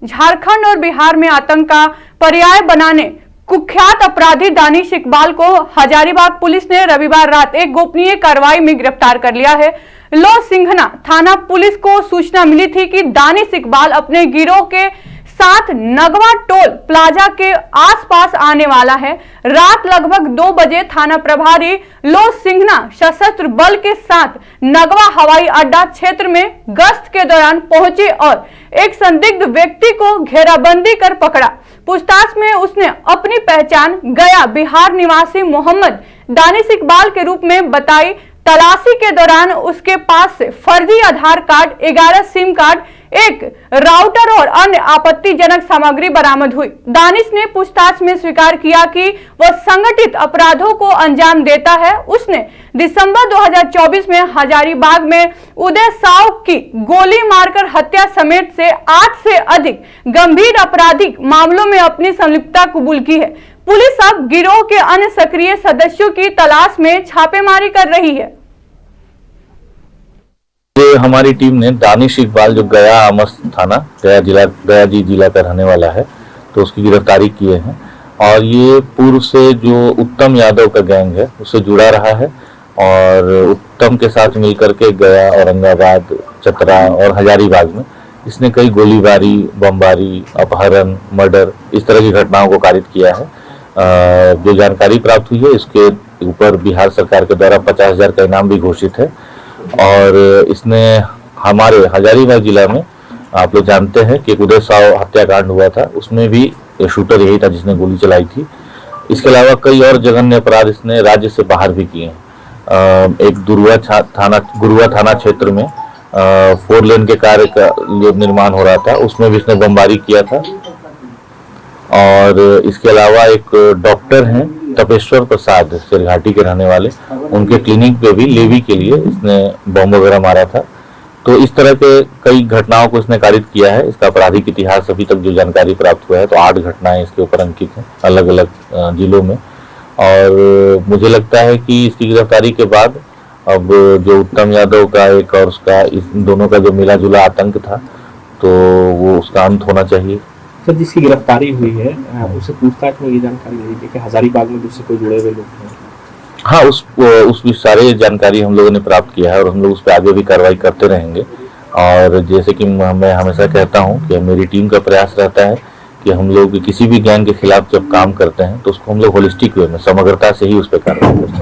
झारखंड और बिहार में आतंक का पर्याय बनाने कुख्यात अपराधी दानिश इकबाल को हजारीबाग पुलिस ने रविवार रात एक गोपनीय कार्रवाई में गिरफ्तार कर लिया है। लोसिंघना थाना पुलिस को सूचना मिली थी कि दानिश इकबाल अपने गिरोह के साथ नगवा टोल प्लाजा के आसपास आने वाला है। रात लगभग 2 बजे थाना प्रभारी लोसिंघना सशस्त्र बल के साथ नगवा हवाई अड्डा क्षेत्र में गश्त के दौरान पहुंचे और एक संदिग्ध व्यक्ति को घेराबंदी कर पकड़ा। पूछताछ में उसने अपनी पहचान गया बिहार निवासी मोहम्मद दानिश इकबाल के रूप में बताई। तलाशी के दौरान उसके पास से फर्जी आधार कार्ड, 11 सिम कार्ड, एक राउटर और अन्य आपत्तिजनक सामग्री बरामद हुई। दानिश ने पूछताछ में स्वीकार किया कि वह संगठित अपराधों को अंजाम देता है। उसने दिसंबर 2024 में हजारीबाग में उदय साव की गोली मारकर हत्या समेत से 8 से अधिक गंभीर आपराधिक मामलों में अपनी संलिप्तता कबूल की है। पुलिस अब गिरोह के अन्य सक्रिय सदस्यों की तलाश में छापेमारी कर रही है। हमारी टीम ने दानिश इकबाल जो गया आमस थाना गया जिला का रहने वाला है, तो उसकी गिरफ्तारी किए हैं और ये पूर्व से जो उत्तम यादव का गैंग है उससे जुड़ा रहा है और उत्तम के साथ मिलकर के गया, औरंगाबाद, चतरा और हजारीबाग में इसने कई गोलीबारी, बमबारी, अपहरण, मर्डर इस तरह की घटनाओं को कारित किया है। जो जानकारी प्राप्त हुई है इसके ऊपर बिहार सरकार के द्वारा 50,000 का इनाम भी घोषित है और इसने हमारे हजारीबाग जिला में आप लोग जानते हैं कि एक उदय साव हत्याकांड हुआ था, उसमें भी शूटर यही था जिसने गोली चलाई थी। इसके अलावा कई और जघन्य अपराध इसने राज्य से बाहर भी किए हैं। एक गुरुआ थाना क्षेत्र में 4 लेन के कार्य का निर्माण हो रहा था, उसमें भी इसने बमबारी किया था। और इसके अलावा एक डॉक्टर हैं तपेश्वर प्रसाद सिरघाटी के रहने वाले, उनके क्लिनिक पे भी लेवी के लिए इसने बम वगैरह मारा था। तो इस तरह के कई घटनाओं को इसने कारित किया है। इसका आपराधिक इतिहास अभी तक जो जानकारी प्राप्त हुआ है तो 8 घटनाएं इसके ऊपर अंकित हैं अलग अलग जिलों में। और मुझे लगता है कि इसकी गिरफ्तारी के बाद अब जो उत्तम यादव का एक और उसका इस दोनों का जो मिला जुला आतंक था तो वो उसका अंत होना चाहिए। सर, जिसकी गिरफ्तारी हुई है उसे पूछताछ में ये जानकारी मिली थी कि हजारीबाग में दूसरे कोई जुड़े हुए लोग हैं? हाँ, उस सारे जानकारी हम लोगों ने प्राप्त किया है और हम लोग उस पर आगे भी कार्रवाई करते रहेंगे। और जैसे कि मैं हमेशा कहता हूँ कि मेरी टीम का प्रयास रहता है कि हम लोग किसी भी गैंग के खिलाफ जब काम करते हैं तो उसको हम लोग होलिस्टिक वे में समग्रता से ही उस पर कार्रवाई करते हैं।